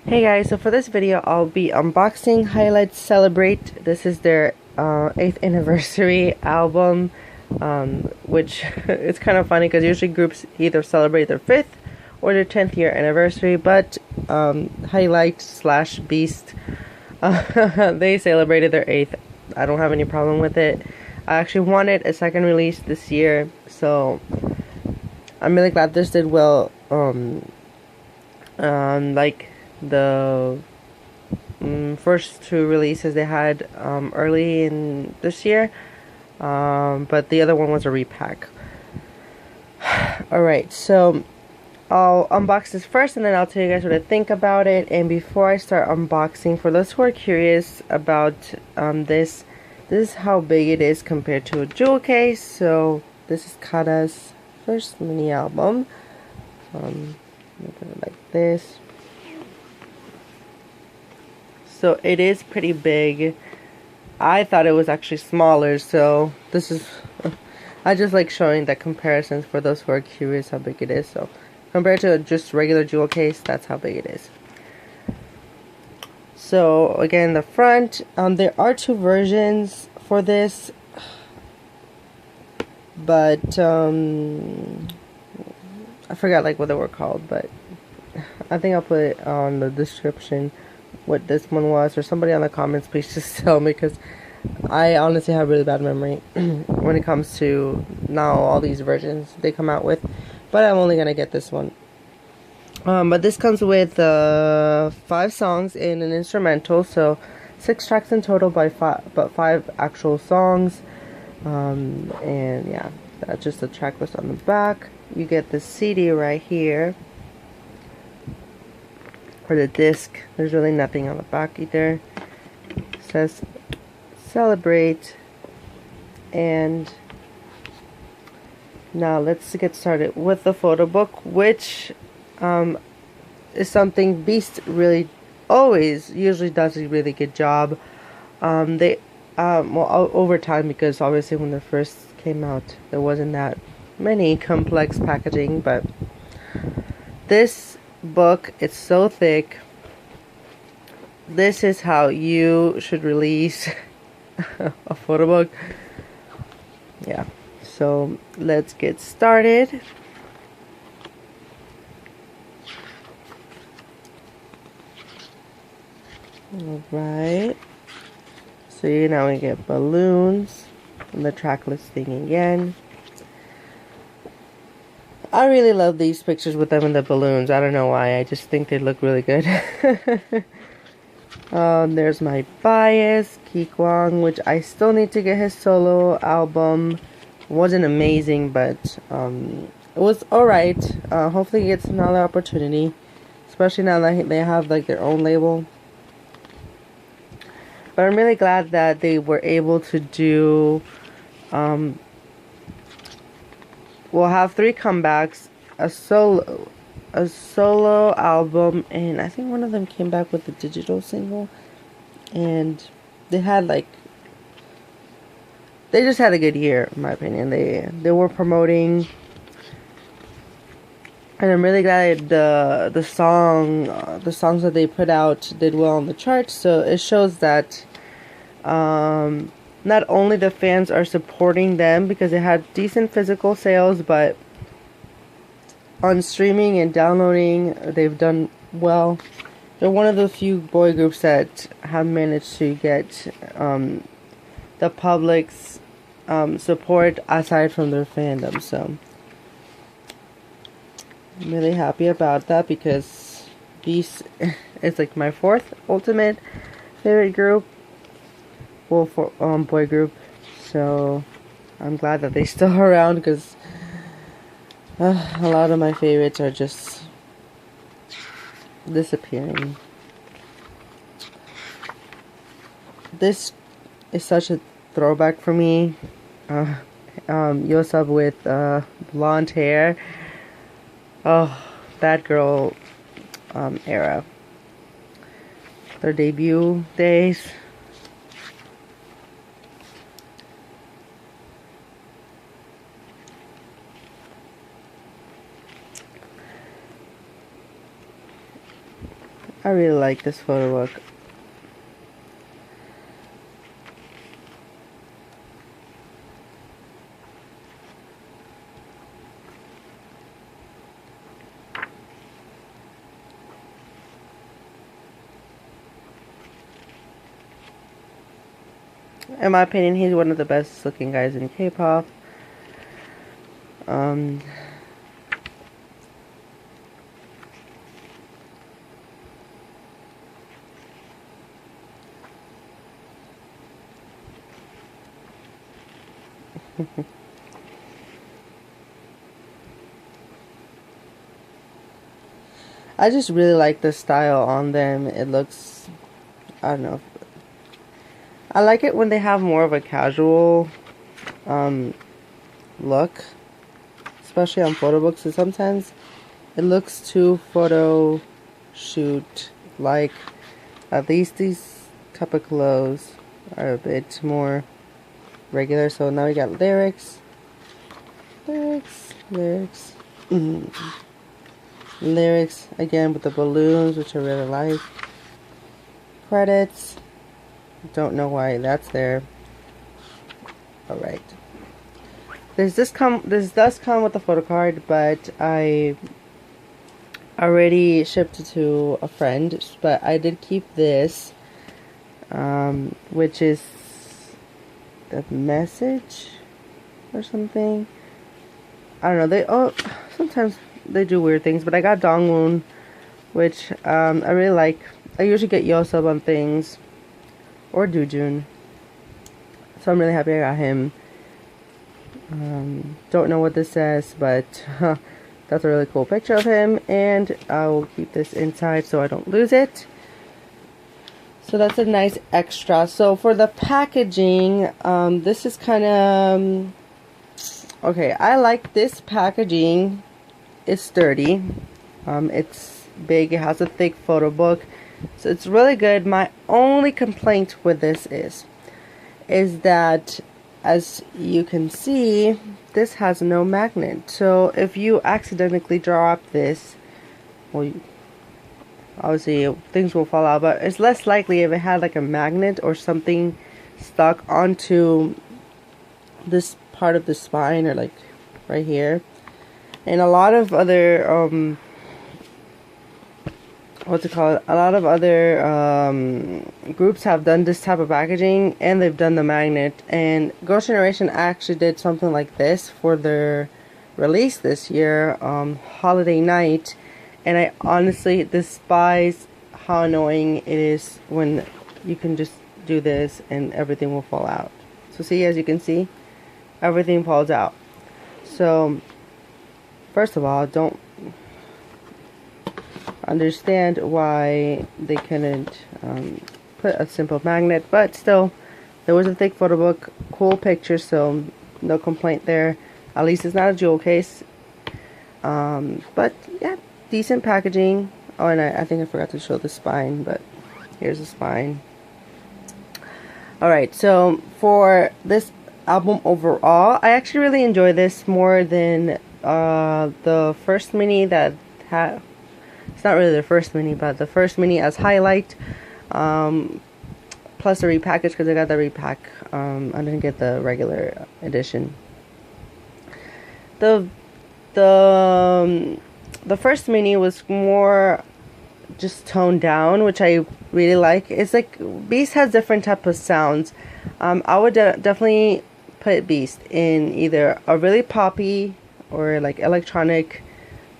Hey guys, so for this video I'll be unboxing Highlights Celebrate. This is their 8th anniversary album, which it's kind of funny because usually groups either celebrate their 5th or their 10th year anniversary, but Highlight slash Beast, they celebrated their 8th. I don't have any problem with it. I actually wanted a second release this year, so I'm really glad this did well. Like the first two releases they had early in this year, but the other one was a repack. Alright, so I'll unbox this first and then I'll tell you guys what I think about it. And before I start unboxing, for those who are curious about this is how big it is compared to a jewel case. So this is Kara's first mini album. Look at it like this. So it is pretty big. I thought it was actually smaller, so this is I just like showing the comparisons for those who are curious how big it is. So compared to just regular jewel case, that's how big it is. So again, the front, there are two versions for this, but I forgot like what they were called, but I think I'll put it on the description what this one was, or somebody on the comments please just tell me, because I honestly have really bad memory when it comes to now all these versions they come out with, but I'm only gonna get this one. But this comes with 5 songs in an instrumental, so 6 tracks in total but 5 actual songs. And yeah, that's just the track list on the back. You get the CD right here, or the disc. There's really nothing on the back either. It says Celebrate. And now let's get started with the photo book, which is something Beast really usually does a really good job. They well, over time, because obviously when they first came out there wasn't that many complex packaging, but this book, it's so thick. This is how you should release a photo book. Yeah, so let's get started. Alright, so now we get balloons and the track listing again. I really love these pictures with them and the balloons. I don't know why, I just think they look really good. There's my bias, Kikwang, which I still need to get his solo album. It wasn't amazing, but it was alright. Hopefully he gets another opportunity, especially now that they have like their own label. But I'm really glad that they were able to do we'll have 3 comebacks, a solo album, and I think one of them came back with a digital single. And they had like, they just had a good year in my opinion. They were promoting, and I'm really glad the songs that they put out did well on the charts. So it shows that not only the fans are supporting them because it had decent physical sales, but on streaming and downloading they've done well. They're one of the few boy groups that have managed to get the public's support aside from their fandom. So I'm really happy about that, because Beast is like my 4th ultimate favorite group. Well, for boy group, so I'm glad that they still are around, because a lot of my favorites are just disappearing. This is such a throwback for me. Yosub with blonde hair. Oh, Bad Girl era. Their debut days. I really like this photo book. In my opinion, he's one of the best looking guys in K-pop. I just really like the style on them. It looks, I don't know. I like it when they have more of a casual look, especially on photo books. And sometimes it looks too photo shoot like. At least these type of clothes are a bit more regular. So now we got lyrics. Lyrics again with the balloons, which I really like. Credits. Don't know why that's there. Alright. This does come with a photo card, but I already shipped it to a friend, but I did keep this, which is the message or something. I don't know. Sometimes they do weird things, but I got Dongwon, which I really like. I usually get Yosub on things, or Doojun, so I'm really happy I got him. Don't know what this says, but that's a really cool picture of him, and I will keep this inside so I don't lose it. So that's a nice extra. So for the packaging, this is kind of okay. I like this packaging. It's sturdy. It's big. It has a thick photo book, so it's really good. My only complaint with this is that, as you can see, this has no magnet. So if you accidentally drop this, well, obviously things will fall out, but it's less likely if it had like a magnet or something stuck onto this part of the spine, or like right here. And a lot of other a lot of other groups have done this type of packaging, and they've done the magnet. And Girls' Generation actually did something like this for their release this year, Holiday Night. And I honestly despise how annoying it is when you can just do this and everything will fall out. So see, as you can see, everything falls out. So first of all, I don't understand why they couldn't put a simple magnet, but still, there was a thick photo book, cool picture, so no complaint there. At least it's not a jewel case. But yeah, decent packaging. Oh, and I think I forgot to show the spine, but here's the spine. Alright, so for this album overall, I actually really enjoy this more than the first mini that had. It's not really the first mini, but the first mini as highlight, plus the repackage, because I got the repack. I didn't get the regular edition. The first mini was more just toned down, which I really like. It's like Beast has different type of sounds. I would definitely put Beast in either a really poppy or like electronic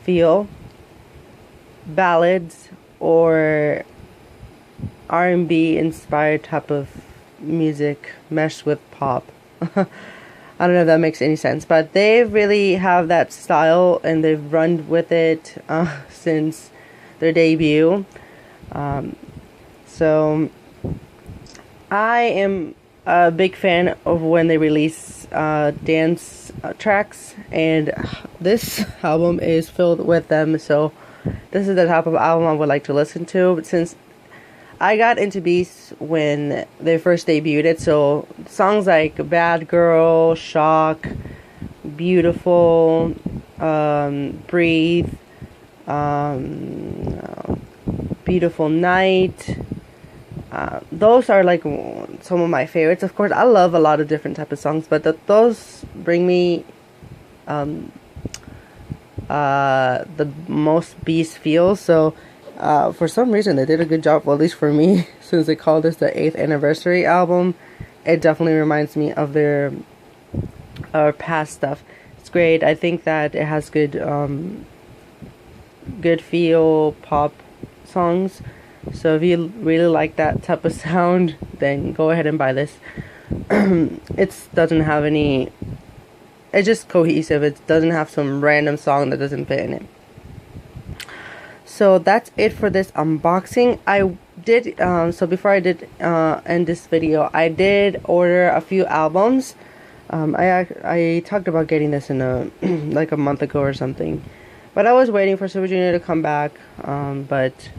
feel, ballads, or R&B inspired type of music meshed with pop. I don't know if that makes any sense, but they really have that style, and they've run with it since their debut. So I am a big fan of when they release dance tracks, and this album is filled with them. So this is the type of album I would like to listen to. But since I got into Beast when they first debuted it, so songs like Bad Girl, Shock, Beautiful, Breathe, Beautiful Night. Those are like some of my favorites. Of course, I love a lot of different type of songs, but those bring me the most Beast feels. So for some reason they did a good job, well, at least for me, since they called this the 8th anniversary album. It definitely reminds me of their past stuff. It's great. I think that it has good good feel pop songs. So if you really like that type of sound, then go ahead and buy this. It doesn't have any, it's just cohesive. It doesn't have some random song that doesn't fit in it. So that's it for this unboxing. I did so before I did end this video, I did order a few albums. I talked about getting this in a like a month ago or something, but I was waiting for Super Junior to come back. But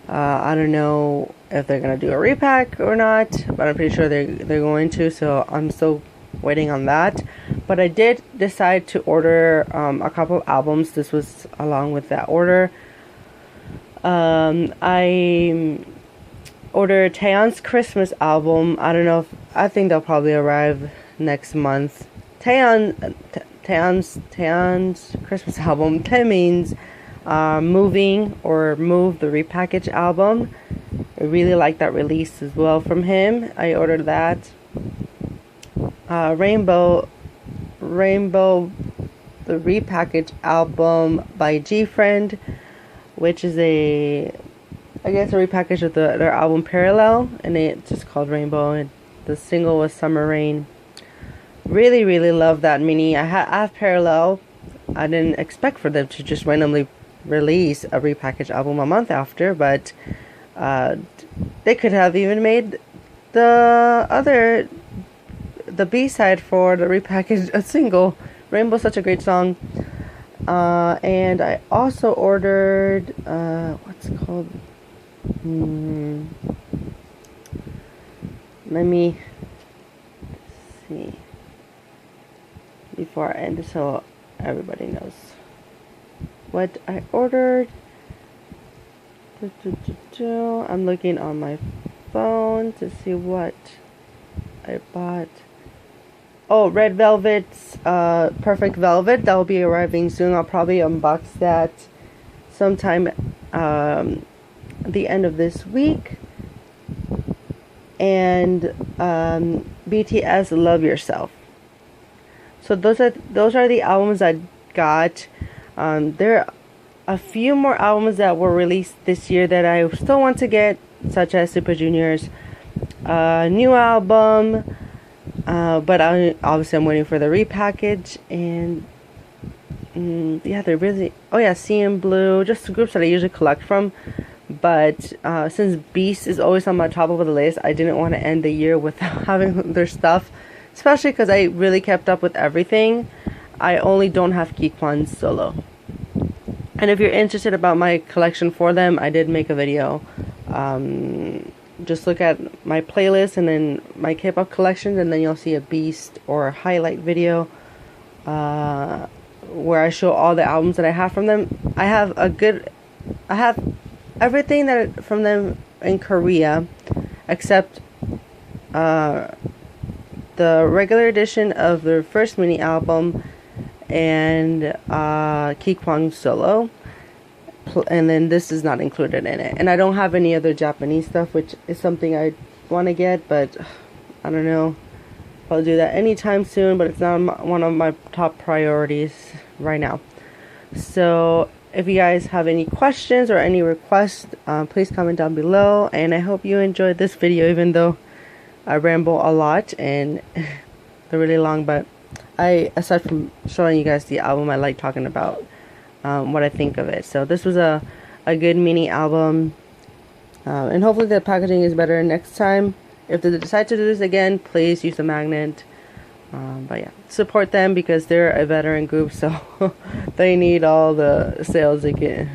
I don't know if they're gonna do a repack or not, but I'm pretty sure they're going to. So I'm still waiting on that. But I did decide to order a couple albums. This was along with that order. I ordered Taeyeon's Christmas album. I don't know if, I think they'll probably arrive next month. Taeyeon's Christmas album. Taemin's Moving or Move, the repackaged album. I really like that release as well from him. I ordered that. Rainbow, the repackaged album by GFriend, which is I guess a repackage of their album Parallel, and it's just called Rainbow, and the single was Summer Rain. Really, really love that mini. I have Parallel. I didn't expect for them to just randomly release a repackaged album a month after, but they could have even made the B-side for the repackaged a single. Rainbow's such a great song. And I also ordered what's it called? Let me see before I end, so everybody knows what I ordered. I'm looking on my phone to see what I bought. Oh, Red Velvet's Perfect Velvet. That will be arriving soon. I'll probably unbox that sometime the end of this week. And BTS Love Yourself. So those are the albums I got. There are a few more albums that were released this year that I still want to get, such as Super Junior's new album. But obviously I'm waiting for the repackage, and yeah, they're really, oh yeah, CN Blue, just groups that I usually collect from. But since Beast is always on my top of the list, I didn't want to end the year without having their stuff, especially because I really kept up with everything. I only don't have Geekwan's solo. And if you're interested about my collection for them, I did make a video. Just look at my playlist and then my K-pop collections, and then you'll see a Beast or highlight video where I show all the albums that I have from them. I have everything that from them in Korea, except the regular edition of their first mini album and Geekwan's solo. And then this is not included in it. And I don't have any other Japanese stuff, which is something I want to get, but I don't know if I'll do that anytime soon, but it's not one of my top priorities right now. So if you guys have any questions or any requests, please comment down below. And I hope you enjoyed this video, even though I ramble a lot and they're really long. But aside from showing you guys the album, I like talking about what I think of it. So this was a good mini album, and hopefully the packaging is better next time. If they decide to do this again, please use a magnet. But yeah, support them because they're a veteran group, so they need all the sales they get.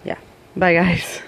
Yeah, bye guys.